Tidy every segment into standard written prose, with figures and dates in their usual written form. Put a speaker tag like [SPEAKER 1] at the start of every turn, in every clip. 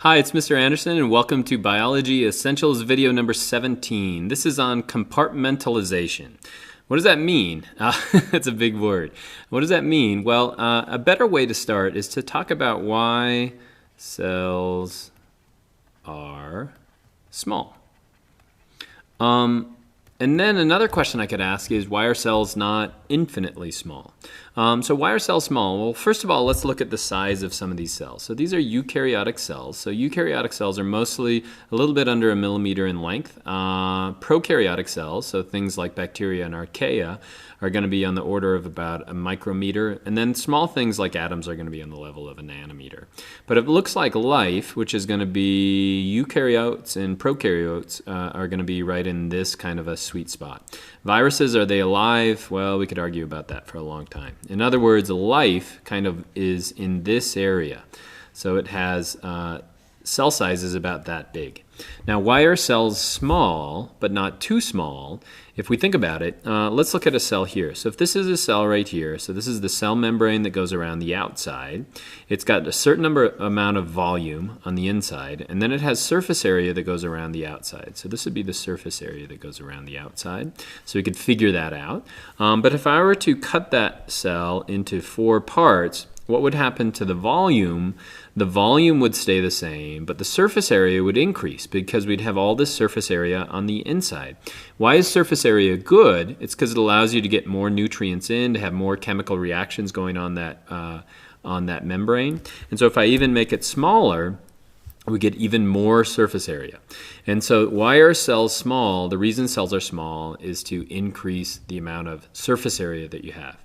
[SPEAKER 1] Hi, it's Mr. Anderson and welcome to Biology Essentials video number 17. This is on compartmentalization. What does that mean? That's a big word. What does that mean? Well, a better way to start is to talk about why cells are small. And then another question I could ask is, why are cells not infinitely small? So why are cells small? Well, first of all, let's look at the size of some of these cells. So these are eukaryotic cells. So eukaryotic cells are mostly a little bit under a millimeter in length. Prokaryotic cells, so things like bacteria and archaea, are going to be on the order of about a micrometer. And then small things like atoms are going to be on the level of a nanometer. But it looks like life, which is going to be eukaryotes and prokaryotes, are going to be right in this kind of a sweet spot. Viruses, are they alive? Well, we could argue about that for a long time. In other words, life kind of is in this area. So it has cell sizes about that big. Now, why are cells small, but not too small? If we think about it, let's look at a cell here. So if this is a cell right here, so this is the cell membrane that goes around the outside. It's got a certain amount of volume on the inside, and then it has surface area that goes around the outside. So this would be the surface area that goes around the outside. So we could figure that out. But if I were to cut that cell into 4 parts, what would happen to the volume? The volume would stay the same, but the surface area would increase because we'd have all this surface area on the inside. Why is surface area good? It's because it allows you to get more nutrients in, to have more chemical reactions going on that membrane. And so if I even make it smaller, we get even more surface area. And so why are cells small? The reason cells are small is to increase the amount of surface area that you have.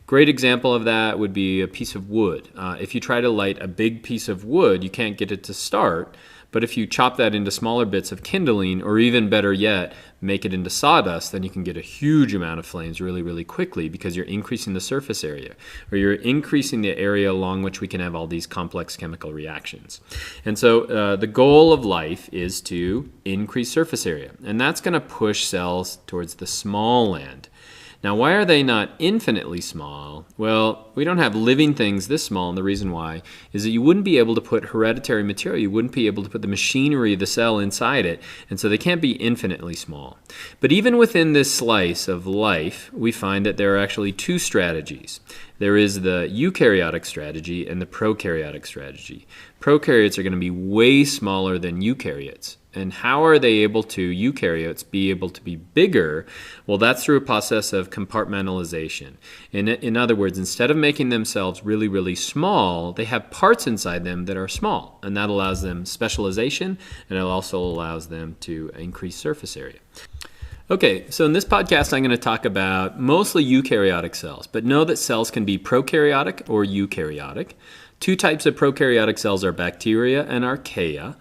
[SPEAKER 1] Great example of that would be a piece of wood. If you try to light a big piece of wood, you can't get it to start. But if you chop that into smaller bits of kindling, or even better yet, make it into sawdust, then you can get a huge amount of flames really, really quickly because you're increasing the surface area, or you're increasing the area along which we can have all these complex chemical reactions. And so the goal of life is to increase surface area, and that's going to push cells towards the small end. Now, why are they not infinitely small? Well, we don't have living things this small, and the reason why is that you wouldn't be able to put hereditary material, you wouldn't be able to put the machinery of the cell inside it, and so they can't be infinitely small. But even within this slice of life, we find that there are actually 2 strategies. There is the eukaryotic strategy and the prokaryotic strategy. Prokaryotes are going to be way smaller than eukaryotes. And how are they able to, eukaryotes, be able to be bigger? Well, that's through a process of compartmentalization. In other words, instead of making themselves really, really small, they have parts inside them that are small. And that allows them specialization, and it also allows them to increase surface area. Okay, so in this podcast, I'm going to talk about mostly eukaryotic cells, but know that cells can be prokaryotic or eukaryotic. 2 types of prokaryotic cells are bacteria and archaea.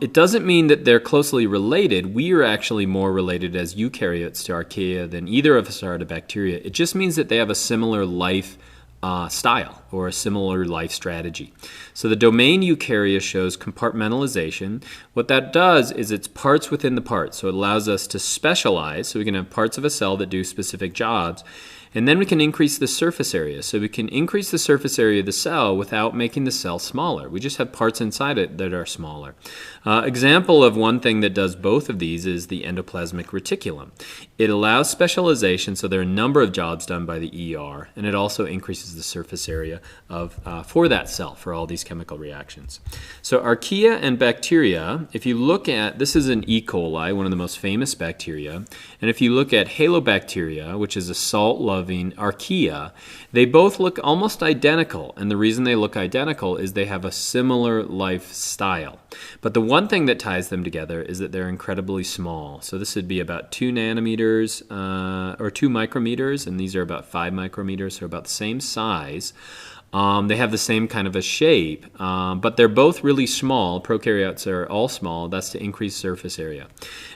[SPEAKER 1] It doesn't mean that they're closely related. We are actually more related as eukaryotes to archaea than either of us are to bacteria. It just means that they have a similar life style or a similar life strategy. So the domain eukarya shows compartmentalization. What that does is it's parts within the parts. So it allows us to specialize. So we can have parts of a cell that do specific jobs. And then we can increase the surface area. So we can increase the surface area of the cell without making the cell smaller. We just have parts inside it that are smaller. Example of one thing that does both of these is the endoplasmic reticulum. It allows specialization, so there are a number of jobs done by the ER, and it also increases the surface area for that cell, for all these chemical reactions. So archaea and bacteria, if you look at, this is an E. coli, one of the most famous bacteria, and if you look at halobacteria, which is a salt-loving archaea, they both look almost identical, and the reason they look identical is they have a similar lifestyle. But the one thing that ties them together is that they're incredibly small. So this would be about 2 nanometers or 2 micrometers, and these are about 5 micrometers, so about the same size. They have the same kind of a shape, but they're both really small. Prokaryotes are all small. That's to increase surface area.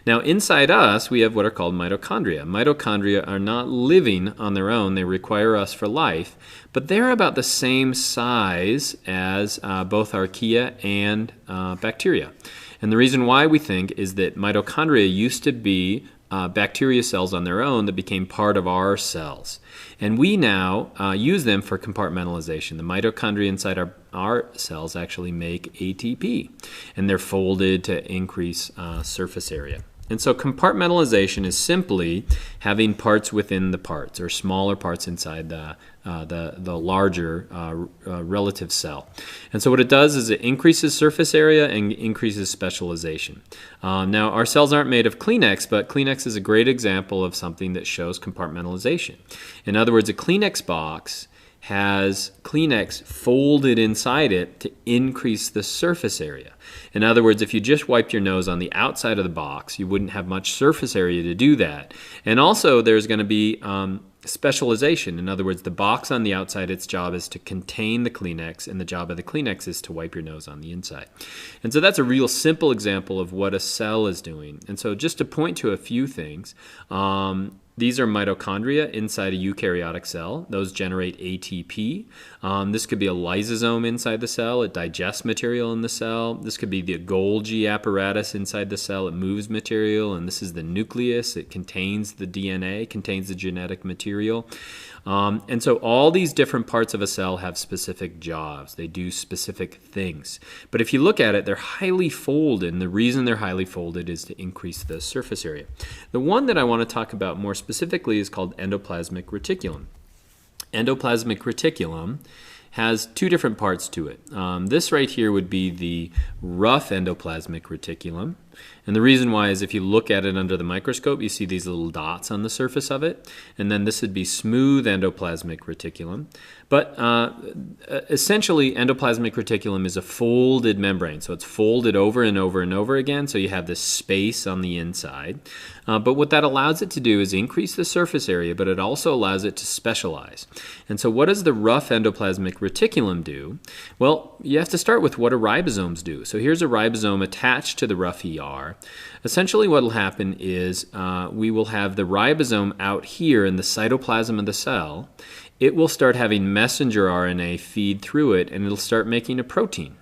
[SPEAKER 1] Now, inside us, we have what are called mitochondria. Mitochondria are not living on their own. They require us for life, but they're about the same size as both archaea and bacteria. And the reason why we think is that mitochondria used to be bacteria cells on their own that became part of our cells. And we now use them for compartmentalization. The mitochondria inside our cells actually make ATP, and they're folded to increase surface area. And so compartmentalization is simply having parts within the parts, or smaller parts inside the larger relative cell. And so what it does is it increases surface area and increases specialization. Now, our cells aren't made of Kleenex, but Kleenex is a great example of something that shows compartmentalization. In other words, a Kleenex box has Kleenex folded inside it to increase the surface area. In other words, if you just wiped your nose on the outside of the box, you wouldn't have much surface area to do that. And also, there's going to be specialization. In other words, the box on the outside, its job is to contain the Kleenex, and the job of the Kleenex is to wipe your nose on the inside. And so that's a real simple example of what a cell is doing. And so just to point to a few things, these are mitochondria inside a eukaryotic cell. Those generate ATP. This could be a lysosome inside the cell. It digests material in the cell. This could be the Golgi apparatus inside the cell. It moves material. And this is the nucleus. It contains the DNA, contains the genetic material. And so all these different parts of a cell have specific jobs. They do specific things. But if you look at it, they're highly folded. And the reason they're highly folded is to increase the surface area. The one that I want to talk about more specifically is called endoplasmic reticulum. Endoplasmic reticulum has two different parts to it. This right here would be the rough endoplasmic reticulum. And the reason why is if you look at it under the microscope, you see these little dots on the surface of it. And then this would be smooth endoplasmic reticulum. But essentially, endoplasmic reticulum is a folded membrane. So it's folded over and over and over again. So you have this space on the inside. But what that allows it to do is increase the surface area, but it also allows it to specialize. And so what does the rough endoplasmic reticulum do? Well, you have to start with what do ribosomes do. So here's a ribosome attached to the rough ER. Essentially what will happen is we will have the ribosome out here in the cytoplasm of the cell. It will start having messenger RNA feed through it, and it'll start making a protein.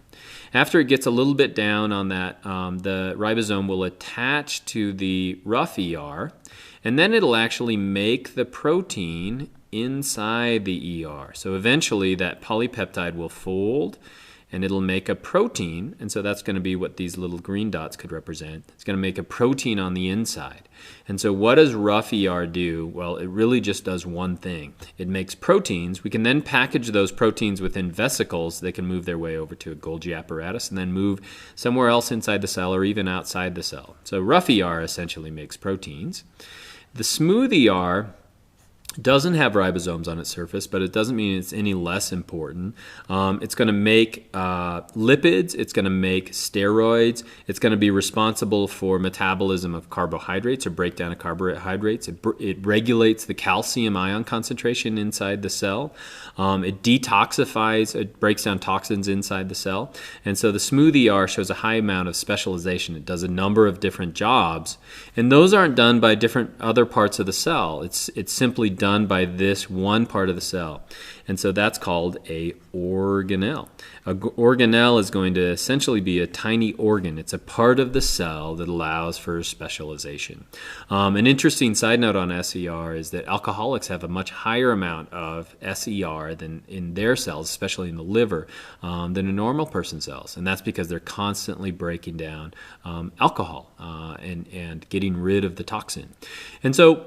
[SPEAKER 1] After it gets a little bit down on that, the ribosome will attach to the rough ER, and then it'll actually make the protein inside the ER. So eventually that polypeptide will fold, and it'll make a protein, and so that's going to be what these little green dots could represent. It's going to make a protein on the inside. And so what does rough ER do? Well, it really just does one thing. It makes proteins. We can then package those proteins within vesicles. They can move their way over to a Golgi apparatus and then move somewhere else inside the cell or even outside the cell. So rough ER essentially makes proteins. The smooth ER doesn't have ribosomes on its surface, but it doesn't mean it's any less important. It's going to make lipids. It's going to make steroids. It's going to be responsible for metabolism of carbohydrates or breakdown of carbohydrates. It regulates the calcium ion concentration inside the cell. It detoxifies. It breaks down toxins inside the cell. And so the smooth ER shows a high amount of specialization. It does a number of different jobs, and those aren't done by different other parts of the cell. It's simply done by this one part of the cell. And so that's called a organelle. An organelle is going to essentially be a tiny organ. It's a part of the cell that allows for specialization. An interesting side note on SER is that alcoholics have a much higher amount of SER than in their cells, especially in the liver, than a normal person's cells. And that's because they're constantly breaking down alcohol and getting rid of the toxin. And so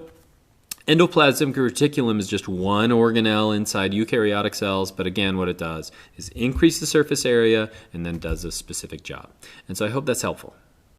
[SPEAKER 1] endoplasmic reticulum is just one organelle inside eukaryotic cells, but again, what it does is increase the surface area and then does a specific job. And so I hope that's helpful.